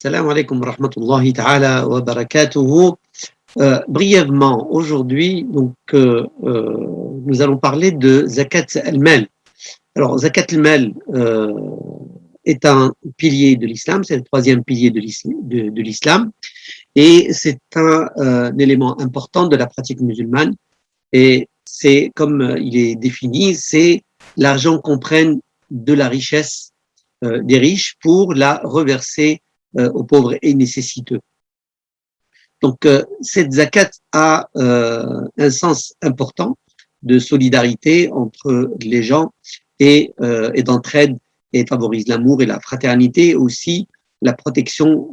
Salam alaikum wa rahmatullahi ta'ala wa barakatuhu. Brièvement, aujourd'hui, nous allons parler de Zakat al-Mal. Alors, Zakat al-Mal est un pilier de l'islam, c'est le troisième pilier de l'islam, et c'est un élément important de la pratique musulmane. Et c'est, comme il est défini, c'est l'argent qu'on prenne de la richesse des riches pour la reverser aux pauvres et nécessiteux. Donc, cette zakat a un sens important de solidarité entre les gens et d'entraide, et favorise l'amour et la fraternité, et aussi la protection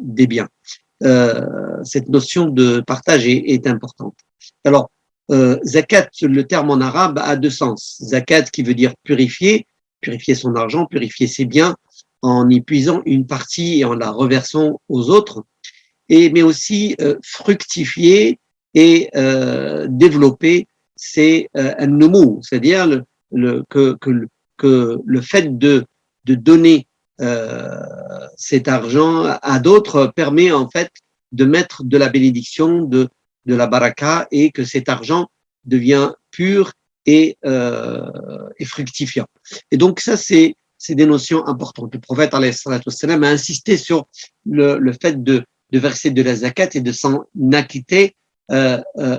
des biens. Cette notion de partage est importante. Alors, zakat, le terme en arabe a deux sens. Zakat qui veut dire purifier son argent, purifier ses biens, en y puisant une partie et en la reversant aux autres, mais aussi fructifier et développer c'est un noumou, c'est-à-dire que le fait de donner cet argent à d'autres permet en fait de mettre de la bénédiction, de la baraka, et que cet argent devient pur et fructifiant. Et donc ça, c'est des notions importantes. Le prophète alayhi salatu wassalam a insisté sur le fait de verser de la zakat et de s'en acquitter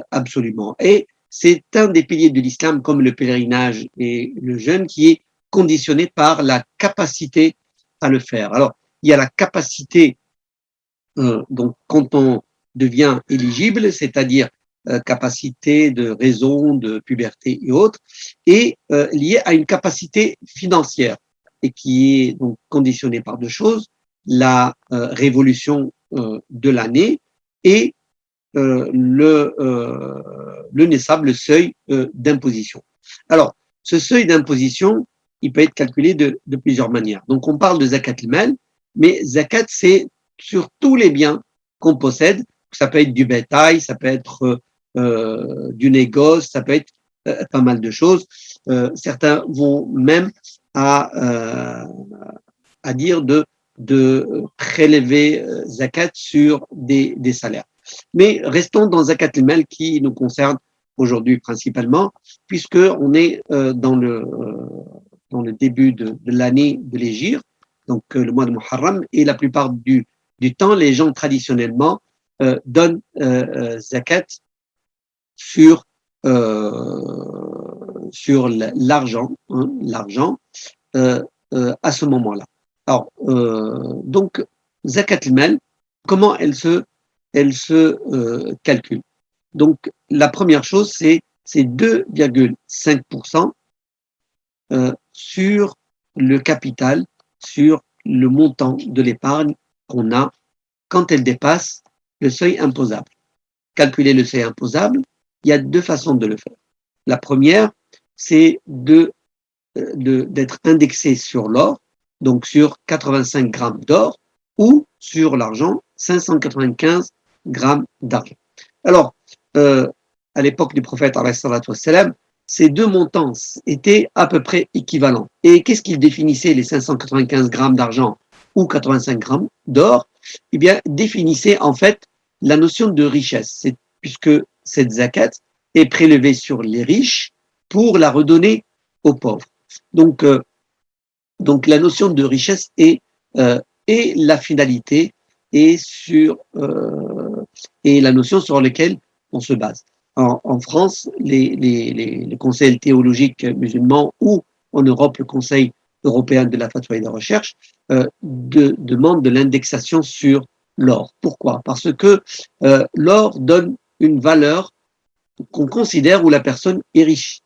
absolument. Et c'est un des piliers de l'islam, comme le pèlerinage et le jeûne, qui est conditionné par la capacité à le faire. Alors, il y a la capacité, donc quand on devient éligible, c'est-à-dire capacité de raison, de puberté et autres, et liée à une capacité financière, et qui est donc conditionnée par deux choses: la révolution de l'année et le nessab, le seuil d'imposition. Alors, ce seuil d'imposition, il peut être calculé de plusieurs manières. Donc, on parle de zakat al-mal, mais zakat, c'est sur tous les biens qu'on possède. Ça peut être du bétail, ça peut être du négoce, ça peut être pas mal de choses. Certains vont même à dire de prélever zakat sur des salaires. Mais restons dans zakat al-mal qui nous concerne aujourd'hui principalement, puisque on est dans le début de l'année de l'hégire, donc le mois de Muharram, et la plupart du temps, les gens traditionnellement donnent zakat sur l'argent, à ce moment-là. Alors, donc, zakat al-mal, comment elle se calcule? Donc, la première chose, c'est 2,5% sur le capital, sur le montant de l'épargne qu'on a quand elle dépasse le seuil imposable. Calculer le seuil imposable, il y a deux façons de le faire. La première, c'est d'être indexé sur l'or, donc sur 85 grammes d'or, ou sur l'argent, 595 grammes d'argent. Alors, à l'époque du prophète alayhi salatu wassalam, ces deux montants étaient à peu près équivalents. Et qu'est-ce qu'ils définissaient, les 595 grammes d'argent ou 85 grammes d'or? Eh bien, définissaient en fait la notion de richesse, puisque cette zakat est prélevée sur les riches pour la redonner aux pauvres. Donc la notion de richesse est la finalité et la notion sur laquelle on se base. En France, les conseils théologiques musulmans, ou en Europe, le Conseil européen de la fatwa et de la recherche, demandent de l'indexation sur l'or. Pourquoi? Parce que l'or donne une valeur qu'on considère où la personne est riche.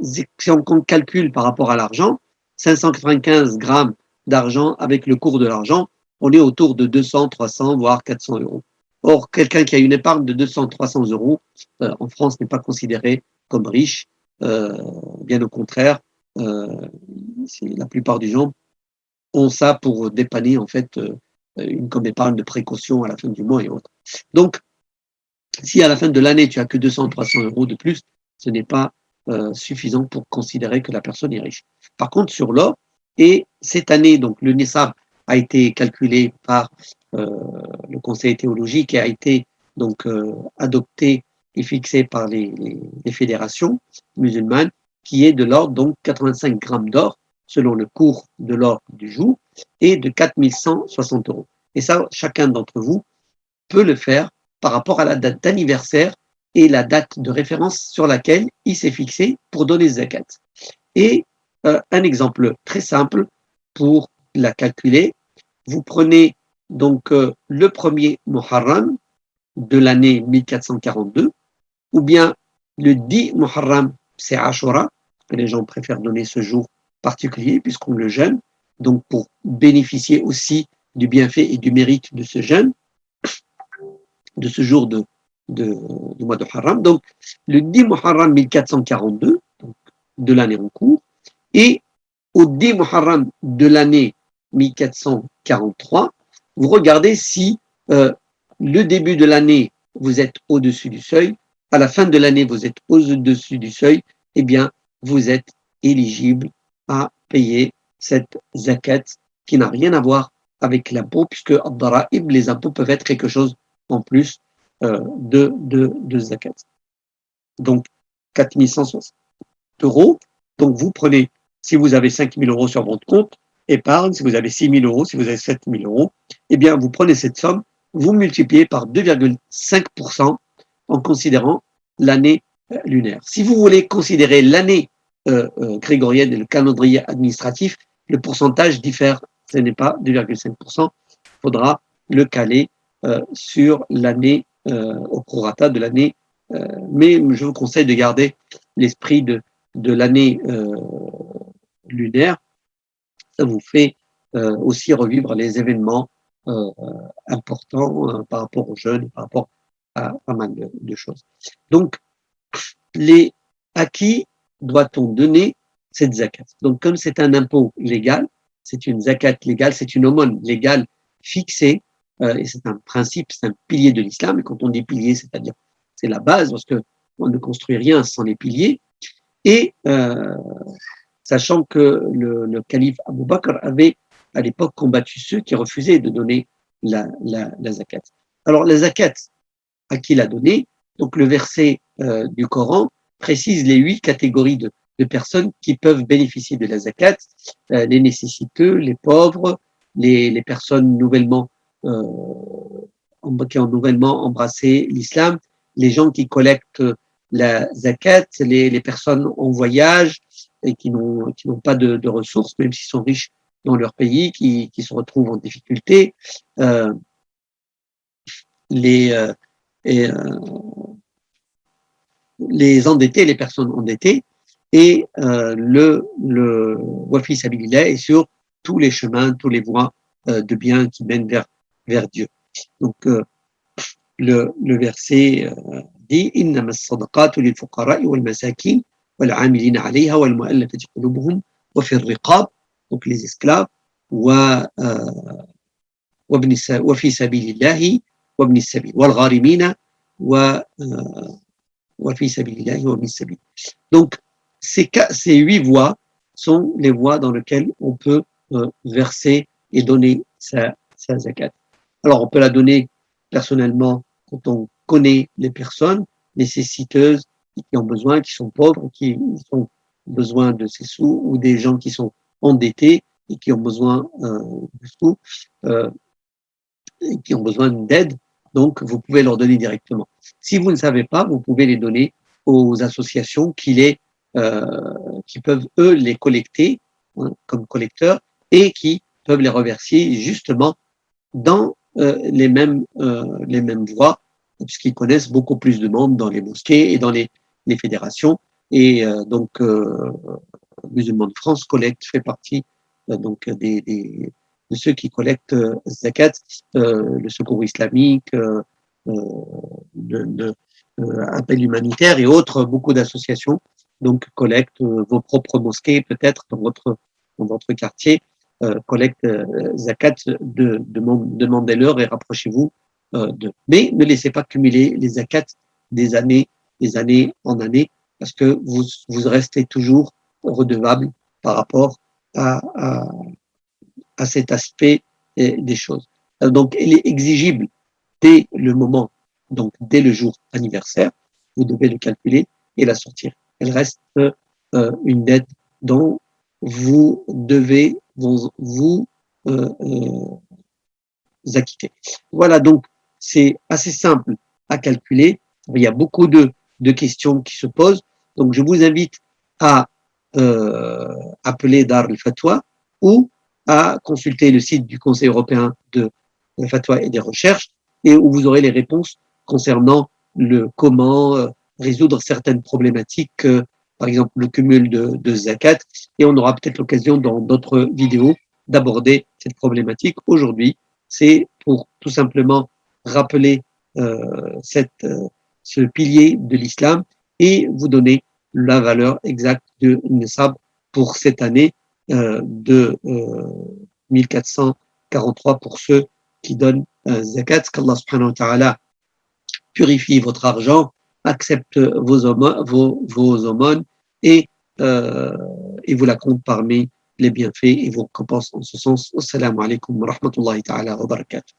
Si on calcule par rapport à l'argent, 595 grammes d'argent avec le cours de l'argent, on est autour de 200, 300, voire 400 euros. Or, quelqu'un qui a une épargne de 200, 300 euros, en France, n'est pas considéré comme riche. Bien au contraire, la plupart des gens ont ça pour dépanner en fait comme épargne de précaution à la fin du mois et autres. Donc, si à la fin de l'année, tu as que 200, 300 euros de plus, ce n'est pas suffisant pour considérer que la personne est riche. Par contre, sur l'or, et cette année, donc le nessab a été calculé par le Conseil théologique et a été donc adopté et fixé par les fédérations musulmanes, qui est de l'ordre donc 85 grammes d'or selon le cours de l'or du jour et de 4160 euros. Et ça, chacun d'entre vous peut le faire par rapport à la date d'anniversaire et la date de référence sur laquelle il s'est fixé pour donner zakat. Et un exemple très simple pour la calculer, vous prenez donc le premier Muharram de l'année 1442, ou bien le 10 Muharram, c'est Ashura, que les gens préfèrent donner ce jour particulier puisqu'on le jeûne, donc pour bénéficier aussi du bienfait et du mérite de ce jeûne, de ce jour du mois de Muharram. Donc le 10 Muharram 1442, donc, de l'année en cours, et au 10 Muharram de l'année 1443, vous regardez si le début de l'année, vous êtes au-dessus du seuil, à la fin de l'année, vous êtes au-dessus du seuil, eh bien, vous êtes éligible à payer cette zakat qui n'a rien à voir avec l'impôt, puisque les impôts peuvent être quelque chose en plus de zakat. Donc, 4160 euros. Donc, vous prenez, si vous avez 5 000 euros sur votre compte épargne, si vous avez 6 000 euros, si vous avez 7 000 euros, eh bien, vous prenez cette somme, vous multipliez par 2,5% en considérant l'année lunaire. Si vous voulez considérer l'année grégorienne et le calendrier administratif, le pourcentage diffère. Ce n'est pas 2,5%. Il faudra le caler sur l'année, au prorata de l'année. Mais je vous conseille de garder l'esprit de l'année lunaire. Ça vous fait aussi revivre les événements importants par rapport aux jeunes, par rapport à pas mal de choses. Donc, à qui doit-on donner cette zakat? Donc, comme c'est un impôt légal, c'est une zakat légale, c'est une aumône légale fixée, et c'est un principe, c'est un pilier de l'islam. Et quand on dit pilier, c'est-à-dire c'est la base, parce qu'on ne construit rien sans les piliers. Et sachant que le calife Abou Bakr avait à l'époque combattu ceux qui refusaient de donner la zakat. Alors la zakat, à qui la donner? Donc le verset du Coran précise les 8 catégories de personnes qui peuvent bénéficier de la zakat, les nécessiteux, les pauvres, les personnes nouvellement qui ont nouvellement embrassé l'islam, les gens qui collectent la zakat, les personnes en voyage et qui n'ont pas de ressources, même s'ils sont riches dans leur pays, qui se retrouvent en difficulté, les endettés, les personnes endettées, et le wafi sabilillah est sur tous les chemins, tous les voies de biens qui mènent vers Dieu. Donc le verset dit إنما الصدقات للفقراء والمساكين والعاملين عليها والمؤلفة قلوبهم وفي الرقاب, donc les esclaves, وفي سبيل الله وابن السبيل والغارمين وفي سبيل الله وابن السبيل. Donc ces 8 voies sont les voies dans lesquelles on peut verser et donner sa zakat. Alors on peut la donner personnellement quand on connaît les personnes nécessiteuses qui ont besoin, qui sont pauvres, qui ont besoin de ces sous, ou des gens qui sont endettés et qui ont besoin de sous, et qui ont besoin d'aide. Donc vous pouvez leur donner directement. Si vous ne savez pas, vous pouvez les donner aux associations qui peuvent eux les collecter comme collecteurs et qui peuvent les reverser justement dans les mêmes voies, puisqu'ils connaissent beaucoup plus de monde dans les mosquées et dans les fédérations. Et donc Musulmans de France fait partie donc de ceux qui collectent zakat, le secours islamique, appel humanitaire et autres, beaucoup d'associations donc collectent vos propres mosquées peut-être dans votre quartier, collectent zakat, demandez-leur et rapprochez-vous d'eux. Mais ne laissez pas cumuler les zakats des années en années, parce que vous restez toujours redevable par rapport à cet aspect des choses. Donc, elle est exigible dès le moment, donc dès le jour anniversaire, vous devez le calculer et la sortir. Elle reste une dette dont vous devez vous acquitter. Voilà, donc c'est assez simple à calculer. Il y a beaucoup de questions qui se posent. Donc, je vous invite à appeler Dar al-Fatwa ou à consulter le site du Conseil européen de la Fatwa et des recherches, et où vous aurez les réponses concernant le comment résoudre certaines problématiques, par exemple le cumul de zakat, et on aura peut-être l'occasion dans d'autres vidéos d'aborder cette problématique. Aujourd'hui, c'est pour tout simplement rappeler ce pilier de l'islam et vous donner la valeur exacte de Nisab pour cette année de 1443 pour ceux qui donnent zakat. Qu'Allah subhanahu wa ta'ala purifie votre argent, accepte vos aumônes et vous la compte parmi les bienfaits et vous récompense en ce sens. Assalamu alaikum wa rahmatullahi ta'ala wa barakatuh.